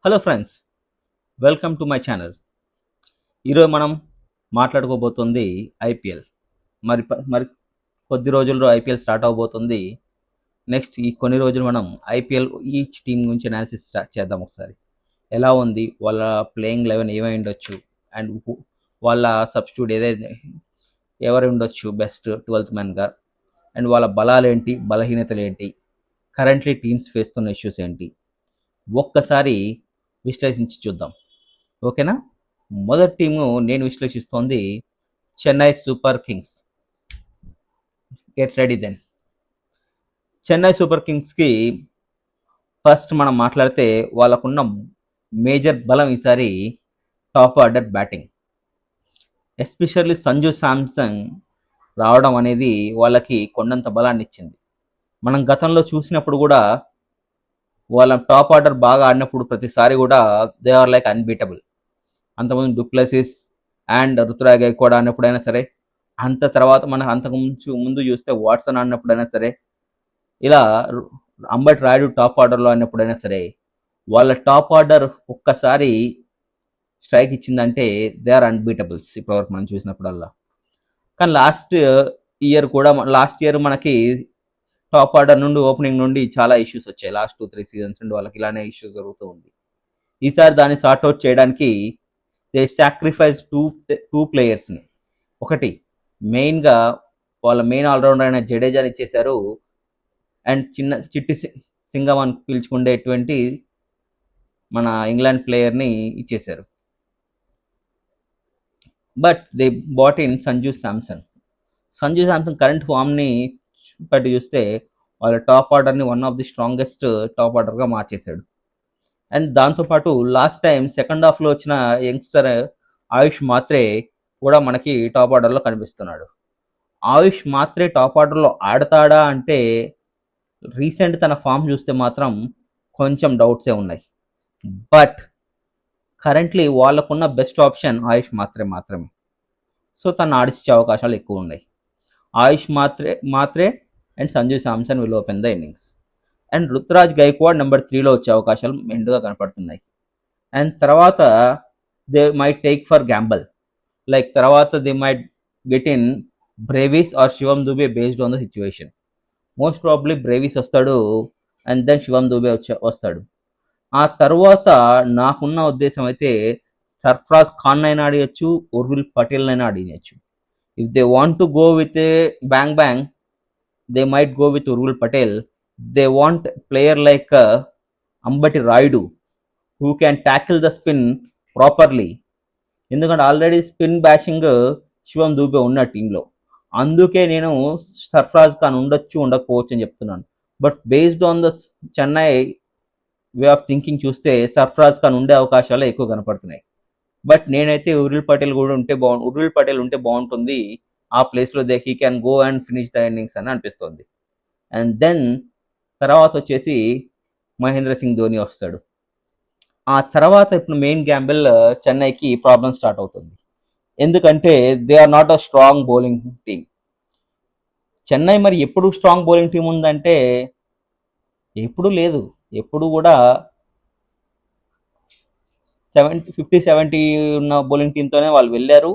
Hello friends, welcome to my channel. ఈరోజు మనం మాట్లాడుకోబోతుంది IPL. మరి కొద్ది రోజుల్లో ఐపీఎల్ స్టార్ట్ అవబోతుంది. నెక్స్ట్ ఈ కొన్ని రోజులు మనం ఐపీఎల్ ఈచ్ టీం గురించి అనాలిసిస్ చేద్దాం. ఒకసారి ఎలా ఉంది, వాళ్ళ ప్లేయింగ్ 11 ఏమై ఉండొచ్చు, అండ్ వాళ్ళ సబ్స్టిట్యూట్ ఏదైతే ఎవరు ఉండొచ్చు బెస్ట్ 12th మ్యాన్గా, అండ్ వాళ్ళ బలాలు ఏంటి, బలహీనతలు ఏంటి, కరెంట్లీ టీమ్స్ ఫేస్తున్న ఇష్యూస్ ఏంటి, ఒక్కసారి విశ్లేషించి చూద్దాం. ఓకేనా? మొదటి టీము నేను విశ్లేషిస్తోంది Chennai super kings. Get ready then. Chennai super కింగ్స్కి ఫస్ట్ మనం మాట్లాడితే వాళ్ళకున్న మేజర్ బలం ఈసారి top order batting. Especially Sanju Samson రావడం అనేది వాళ్ళకి కొండంత బలాన్ని ఇచ్చింది. మనం గతంలో చూసినప్పుడు కూడా వాళ్ళ టాప్ ఆర్డర్ బాగా ఆడినప్పుడు ప్రతిసారి కూడా దే ఆర్ లైక్ అన్బీటబుల్. అంతకుముందు డూప్లెసిస్ అండ్ రుతురాజ్ గైక్వాడ్ ఆడినప్పుడైనా సరే, అంత తర్వాత మనం అంతకు ముందు చూస్తే వాట్సన్ ఆడినప్పుడైనా సరే, ఇలా అంబటి రాయుడు టాప్ ఆర్డర్లో ఆడినప్పుడైనా సరే, వాళ్ళ టాప్ ఆర్డర్ ఒక్కసారి స్ట్రైక్ ఇచ్చిందంటే దే ఆర్ అన్బీటబుల్స్ ఇప్పటివరకు మనం చూసినప్పుడల్లా. కానీ లాస్ట్ ఇయర్ మనకి టాప్ ఆర్డర్ నుండి ఓపెనింగ్ నుండి చాలా ఇష్యూస్ వచ్చాయి. లాస్ట్ 2-3 సీజన్స్ నుండి వాళ్ళకి ఇలానే ఇష్యూస్ జరుగుతూ ఉంది. ఈసారి దాన్ని సార్ట్అవుట్ చేయడానికి దే సాక్రిఫైస్ టూ ప్లేయర్స్ని. ఒకటి మెయిన్గా వాళ్ళ మెయిన్ ఆల్రౌండర్ అయిన జడేజాని ఇచ్చేశారు, అండ్ చిట్టి సింగం అని పిలుచుకునేటువంటి మన ఇంగ్లాండ్ ప్లేయర్ని ఇచ్చేశారు. But they bought in Sanju Samson current ఫామ్ని బట్టి చూస్తే వాళ్ళ టాప్ ఆర్డర్ని one of the strongest top ఆర్డర్గా మార్చేశాడు. అండ్ దాంతోపాటు లాస్ట్ టైం సెకండ్ హాఫ్లో వచ్చిన యంగ్స్టర్ ఆయుష్ మాత్రే కూడా మనకి టాప్ ఆర్డర్లో కనిపిస్తున్నాడు. ఆయుష్ మాత్రే టాప్ ఆర్డర్లో ఆడతాడా అంటే రీసెంట్ తన ఫామ్ చూస్తే మాత్రం కొంచెం డౌట్సే ఉన్నాయి. బట్ కరెంట్లీ వాళ్ళకున్న బెస్ట్ ఆప్షన్ ఆయుష్ మాత్రమే. సో తను ఆడిచ్చే అవకాశాలు ఎక్కువ ఉన్నాయి. Ayush Mhatre and Sanju Samson will open the innings. And Ruturaj Gaikwad number 3లో వచ్చే అవకాశాలు మెండుగా కనపడుతున్నాయి. అండ్ తర్వాత they might take for gamble, like తర్వాత they might get in Brevis or Shivam Dube based on the situation. Most probably Brevis వస్తాడు, అండ్ దెన్ శివం దుబే వస్తాడు. ఆ తర్వాత నాకున్న ఉద్దేశం అయితే సర్ఫరాజ్ ఖాన్ అయినా ఆడియచ్చు, ఉర్విల్ పటేల్ అయినా ఆడియచ్చు. If they want to go with a bang they might go with Urvil Patel. They want player like Ambati Rayudu who can tackle the spin properly. ఎందుకంటే ఆల్రెడీ స్పిన్ బ్యాషింగ్ శివం దూబే ఉన్న టీంలో, అందుకే నేను సర్ఫరాజ్ ఖాన్ ఉండొచ్చు ఉండకపోవచ్చు అని చెప్తున్నాను. But based on the Chennai way of thinking చూస్తే సర్ఫరాజ్ ఖాన్ ఉండే అవకాశాలు ఎక్కువ కనపడుతున్నాయి. బట్ నేనైతే ఉర్విల్ పటేల్ ఉంటే బాగుంటుంది ఆ ప్లేస్లో. He can go and finish the innings అని అనిపిస్తుంది. అండ్ దెన్ తర్వాత వచ్చేసి మహేంద్ర సింగ్ ధోని వస్తాడు. ఆ తర్వాత ఇప్పుడు మెయిన్ గ్యాంబుల్ చెన్నైకి ప్రాబ్లం స్టార్ట్ అవుతుంది. ఎందుకంటే they are not a strong bowling team. Chennai మరి ఎప్పుడు స్ట్రాంగ్ బౌలింగ్ టీం ఉందంటే ఎప్పుడు లేదు. ఎప్పుడు కూడా 50-70 ఉన్న బౌలింగ్ టీంతోనే వాళ్ళు వెళ్ళారు,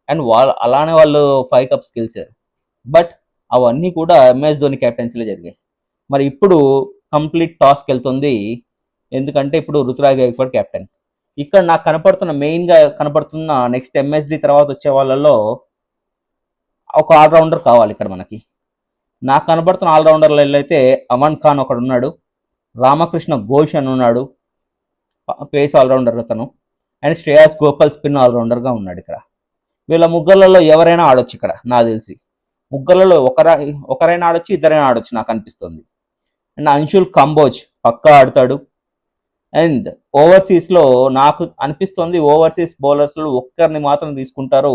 అండ్ అలానే వాళ్ళు 5 కప్స్ గెలిచారు. బట్ అవన్నీ కూడా ఎంఎస్ ధోని క్యాప్టెన్సీలో జరిగాయి. మరి ఇప్పుడు కంప్లీట్ టాస్క్ వెళ్తుంది, ఎందుకంటే ఇప్పుడు రుతురాజ్ గైక్వాడ్ కెప్టెన్. ఇక్కడ నాకు మెయిన్గా కనపడుతున్న నెక్స్ట్ ఎంఎస్డి తర్వాత వచ్చే వాళ్ళలో ఒక ఆల్రౌండర్ కావాలి. ఇక్కడ నాకు కనపడుతున్న ఆల్రౌండర్లలో అయితే అమన్ ఖాన్ ఒకడు ఉన్నాడు, రామకృష్ణ ఘోష్ అని ఉన్నాడు, పేస్ ఆల్రౌండర్ అతను, అండ్ శ్రేయాస్ గోపాల్ స్పిన్ ఆల్రౌండర్గా ఉన్నాడు. ఇక్కడ వీళ్ళ ముగ్గులలో ఎవరైనా ఆడొచ్చు. ఇక్కడ నాకు తెలిసి ముగ్గులలో ఒకరైనా ఆడొచ్చు, ఇద్దరైనా ఆడొచ్చు నాకు అనిపిస్తుంది. అండ్ అంశుల్ కంబోజ్ పక్కా ఆడతాడు. అండ్ ఓవర్సీస్లో నాకు అనిపిస్తుంది ఓవర్సీస్ బౌలర్స్లో ఒక్కరిని మాత్రం తీసుకుంటారు,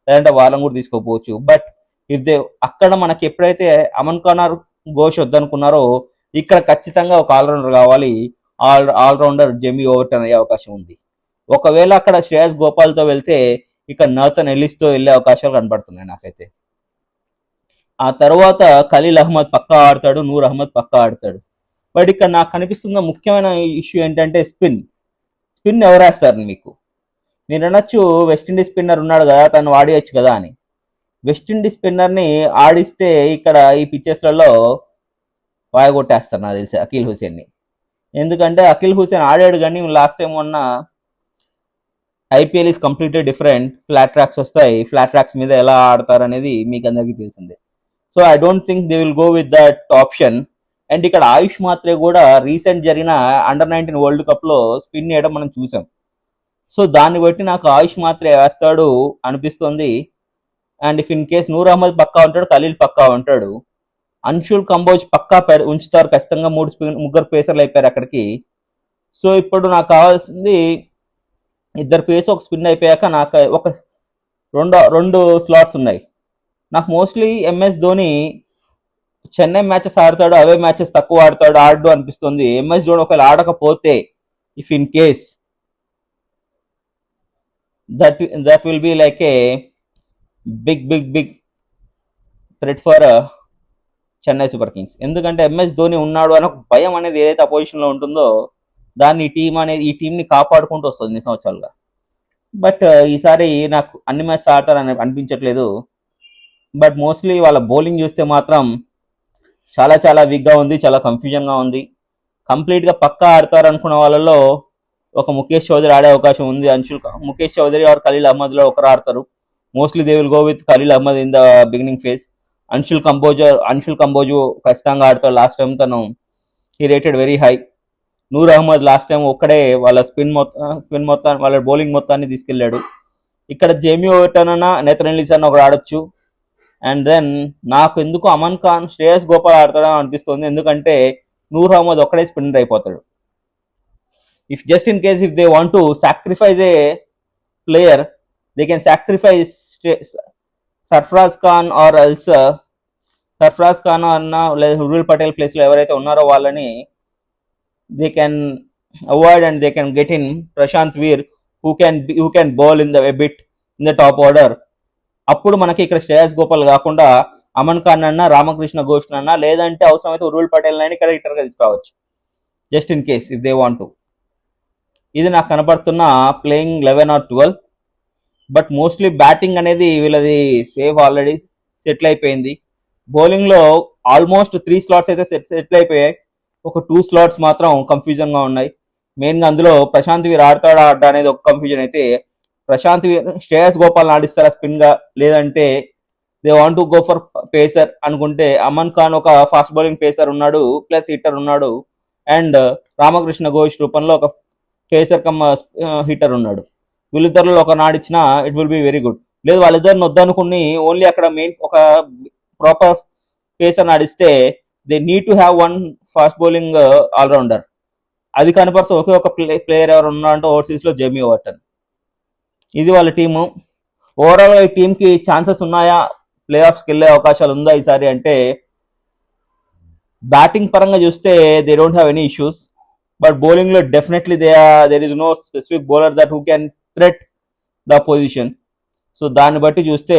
లేదంటే వాళ్ళని కూడా తీసుకోకపోవచ్చు. బట్ ఇఫ్ దే అక్కడ మనకి ఎప్పుడైతే అమన్ ఖాన్ ఘోష్ వద్దనుకున్నారో, ఇక్కడ ఖచ్చితంగా ఒక ఆల్రౌండర్ కావాలి. ఆల్రౌండర్ జెమీ ఓవర్టన్ అయ్యే అవకాశం ఉంది. ఒకవేళ అక్కడ శ్రేయస్ గోపాల్తో వెళ్తే ఇక్కడ నాథన్ ఎల్లిస్తో వెళ్ళే అవకాశాలు కనబడుతున్నాయి నాకైతే. ఆ తర్వాత ఖలీల్ అహ్మద్ పక్కా ఆడతాడు, నూర్ అహ్మద్ పక్కా ఆడతాడు. బట్ ఇక్కడ నాకు కనిపిస్తున్న ముఖ్యమైన ఇష్యూ ఏంటంటే స్పిన్. స్పిన్ ఎవరేస్తారు మీకు? మీరు అనొచ్చు వెస్టిండీస్ స్పిన్నర్ ఉన్నాడు కదా, తను వాడేయచ్చు కదా అని. వెస్టిండీస్ స్పిన్నర్ని ఆడిస్తే ఇక్కడ ఈ పిచ్చెస్లలో వాయగొట్టేస్తారు నాకు తెలిసి అఖిల్ హుసేన్ని. ఎందుకంటే అఖిల్ హుసేన్ ఆడాడు కానీ లాస్ట్ టైం మొన్న IPL is completely different. Flat tracks వస్తాయి, ఫ్లాట్ ట్రాక్స్ మీద ఎలా ఆడతారు అనేది మీకు అందరికీ తెలిసిందే. So I don't think they will go with that option. And ఇక్కడ ఆయుష్ మాత్రే కూడా రీసెంట్ జరిగిన అండర్-19 వరల్డ్ కప్లో స్పిన్ చేయడం మనం చూసాం. సో దాన్ని బట్టి నాకు ఆయుష్ మాత్రే వేస్తాడు అనిపిస్తుంది. And if in case Noor Ahmad పక్కా ఉంటాడు, ఖలీల్ పక్కా ఉంటాడు, అన్షుల్ కంబోజ్ పక్కా ఉంచుతారు ఖచ్చితంగా. ముగ్గురు పేసర్లు అయిపోయారు అక్కడికి. సో ఇప్పుడు నాకు కావాల్సింది ఇద్దరు పేస్ ఒక స్పిన్ అయిపోయాక నాకు ఒక రెండు స్లాట్స్ ఉన్నాయి. నాకు mostly MS Dhoni Chennai matches ఆడతాడు, అవే మ్యాచెస్ తక్కువ ఆడు అనిపిస్తుంది. ఎంఎస్ ధోని ఒకవేళ ఆడకపోతే if in case that will be like a big threat for Chennai super kings. ఎందుకంటే ఎంఎస్ ధోని ఉన్నాడు అని ఒక భయం అనేది ఏదైతే అపోజిషన్లో ఉంటుందో దాన్ని ఈ టీంని కాపాడుకుంటూ వస్తుంది ఈ సంవత్సరాలుగా. బట్ ఈసారి నాకు అన్ని మ్యాచ్ ఆడతారని అనిపించట్లేదు. బట్ మోస్ట్లీ వాళ్ళ బౌలింగ్ చూస్తే మాత్రం చాలా వీక్గా ఉంది, చాలా కన్ఫ్యూజన్గా ఉంది. కంప్లీట్గా పక్కా ఆడతారు అనుకున్న వాళ్ళలో ఒక ముఖేష్ చౌదరి ఆడే అవకాశం ఉంది. ముఖేష్ చౌదరి ఆర్ ఖలీల్ అహ్మద్లో ఒకరు ఆడతారు. Mostly they will go with Khaleel Ahmed in the beginning phase. Anshul Kamboj ఖచ్చితంగా ఆడతాడు. లాస్ట్ టైం తను he rated very high. Noor Ahmad last time ఒక్కడే వాళ్ళ స్పిన్ మొత్తం వాళ్ళ బౌలింగ్ మొత్తాన్ని తీసుకెళ్లాడు. ఇక్కడ జేమీ ఓవర్టన్ అన్న నేథన్ ఎల్లిస్ అన్న ఒకడు ఆడొచ్చు. అండ్ దెన్ నాకు ఎందుకు అమన్ ఖాన్, శ్రేయస్ గోపాల్ ఆడతాడని అనిపిస్తుంది. ఎందుకంటే నూర్ అహ్మద్ ఒక్కడే స్పిన్నర్ అయిపోతాడు. If just in case if they want to sacrifice A player, they can sacrifice Sarfaraz Khan or else Sarfaraz Khan అన్న లేదా హుర్విల్ పటేల్ ప్లేస్లో ఎవరైతే ఉన్నారో వాళ్ళని they can avoid and they can get in Prashant Veer who can bowl in a bit in the top order. అప్పుడు మనకి ఇక్కడ శ్రేయస్ గోపాల్ కాకుండా అమన్ ఖాన్ అన్న, రామకృష్ణ ఘోష్ అన్న, లేదంటే అవసరమైతే ఉర్విల్ పటేల్ అని ఇక్కడ హిట్టర్గా తీసుకోవచ్చు just in case if they want to. ఇది నాకు కనపడుతున్న playing 11 or 12. But mostly batting అనేది వీళ్ళది సేఫ్ ఆల్రెడీ సెటిల్ అయిపోయింది. బౌలింగ్లో ఆల్మోస్ట్ 3 స్లాట్స్ అయితే సెటిల్ అయిపోయాయి. ఒక 2 స్లాట్స్ మాత్రం కన్ఫ్యూజన్గా ఉన్నాయి. మెయిన్గా అందులో ప్రశాంత్ వీర్ ఆడతాడా అనేది ఒక కన్ఫ్యూజన్ అయితే, ప్రశాంత్ వీర్ శ్రేయస్ గోపాల్ ఆడిస్తారా స్పిన్గా, లేదంటే they want to go for pacer అనుకుంటే అమన్ ఖాన్ ఒక ఫాస్ట్ బౌలింగ్ పేసర్ ఉన్నాడు, ప్లస్ హిట్టర్ ఉన్నాడు. అండ్ రామకృష్ణ ఘోష్ రూపంలో ఒక పేసర్ కమ్ హిట్టర్ ఉన్నాడు. వీళ్ళిద్దరిలో ఒక నాడిచ్చినా it will be very good. లేదు వాళ్ళిద్దరిని వద్దనుకుని ఓన్లీ అక్కడ మెయిన్ ఒక ప్రాపర్ పేసర్ నాడిస్తే they need to have one fast bowling allrounder. అది కనపడుతూ ఒకే ఒక ప్లేయర్ ఎవరు ఉన్నారంటే ఓవర్సీస్లో జేమీ ఓవర్టన్. ఇది వాళ్ళ టీము. ఓవరాల్ ఈ టీంకి ఛాన్సెస్ ఉన్నాయా, ప్లే ఆఫ్స్కి వెళ్ళే అవకాశాలు ఉందా ఈసారి అంటే, బ్యాటింగ్ పరంగా చూస్తే they don't have any issues. But బౌలింగ్లో definitely there is no specific bowler that who can threat the position. So దాన్ని బట్టి చూస్తే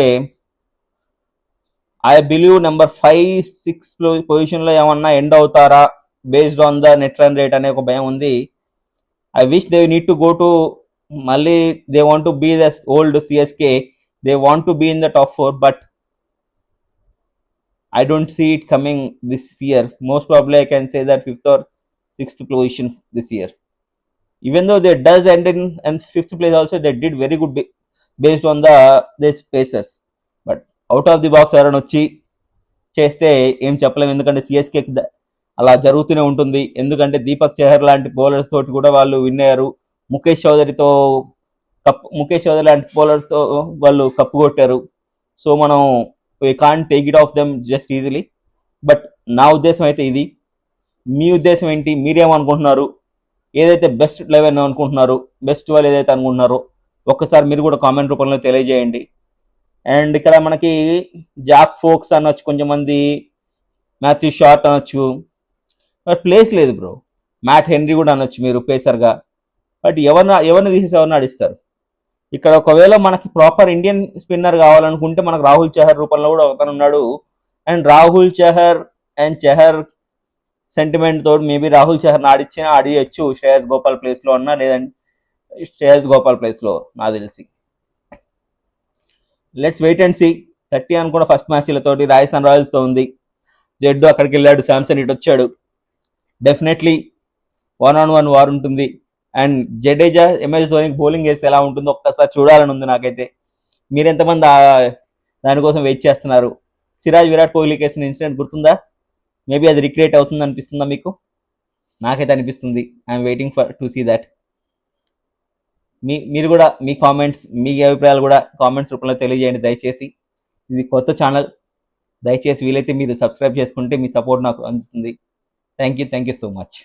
ఐ బిలీవ్ నెంబర్ 5-6 పొజిషన్లో ఏమన్నా ఎండ్ అవుతారా based on the net run rate అనే ఒక భయం ఉంది. I wish they need to go to మళ్ళీ they want to be the old CSK, they want to be in the top 4, but I don't see it coming this year. Most probably I can say that 5th or 6th position this year. Even though they does end in and 5th place also, they did very good based on their pacers. But out of the box ఎవరైనా వచ్చి చేస్తే ఏం చెప్పలేము. ఎందుకంటే సిఎస్కేకి అలా జరుగుతూనే ఉంటుంది. ఎందుకంటే దీపక్ చహర్ లాంటి బౌలర్స్ తోటి కూడా వాళ్ళు విన్ అయ్యారు. ముఖేష్ చౌదరి లాంటి బౌలర్తో వాళ్ళు కప్పు కొట్టారు. సో మనం we can't take it of them just easily. But నా ఉద్దేశం అయితే ఇది. మీ ఉద్దేశం ఏంటి? మీరేమనుకుంటున్నారు? ఏదైతే బెస్ట్ 11 అనుకుంటున్నారు, బెస్ట్ 12 ఏదైతే అనుకుంటున్నారో ఒక్కసారి మీరు కూడా కామెంట్ రూపంలో తెలియజేయండి. అండ్ ఇక్కడ మనకి జాక్ ఫోక్స్ అనొచ్చు, కొంచెం మంది మాథ్యూ షార్ట్ అనొచ్చు, బట్ ప్లేస్ లేదు బ్రో. మ్యాట్ హెన్రీ కూడా అనొచ్చు మీరు పేసర్గా. బట్ ఎవరిని తీసేసి ఎవరిని ఆడిస్తారు? ఇక్కడ ఒకవేళ మనకి ప్రాపర్ ఇండియన్ స్పిన్నర్ కావాలనుకుంటే మనకు రాహుల్ చహర్ రూపంలో కూడా ఒకతను ఉన్నాడు. And Rahul Chahar and Chahar sentiment తోటి మేబీ రాహుల్ చహర్ని ఆడియచ్చు శ్రేయస్ గోపాల్ ప్లేస్లో అన్నా, లేదంటే శ్రేయస్ గోపాల్ ప్లేస్లో నాకు తెలిసి. Let's wait and see. 30 అనుకున్న ఫస్ట్ మ్యాచ్లతోటి రాజస్థాన్ రాయల్స్తో ఉంది. జడ్డు అక్కడికి వెళ్ళాడు, శాంసన్ ఇటు వచ్చాడు. డెఫినెట్లీ 1-on-1 వార్ ఉంటుంది. అండ్ జడేజా ఎంఎస్ ధోనికి బౌలింగ్ వేస్తే ఎలా ఉంటుందో ఒక్కసారి చూడాలని ఉంది నాకైతే. మీరెంతమంది దానికోసం వెయిట్ చేస్తున్నారు? సిరాజ్ విరాట్ కోహ్లీ కేసిన ఇన్సిడెంట్ గుర్తుందా? మేబీ అది రిక్రియేట్ అవుతుంది అనిపిస్తుందా మీకు? నాకైతే అనిపిస్తుంది. I'm waiting for to see that. మీరు కూడా మీ కామెంట్స్, మీ అభిప్రాయాలు కూడా కామెంట్స్ రూపంలో తెలియజేయండి దయచేసి. ఇది కొత్త ఛానల్, దయచేసి వీలైతే మీరు సబ్స్క్రైబ్ చేసుకుంటే మీ సపోర్ట్ నాకు అందుతుంది. Thank you so much.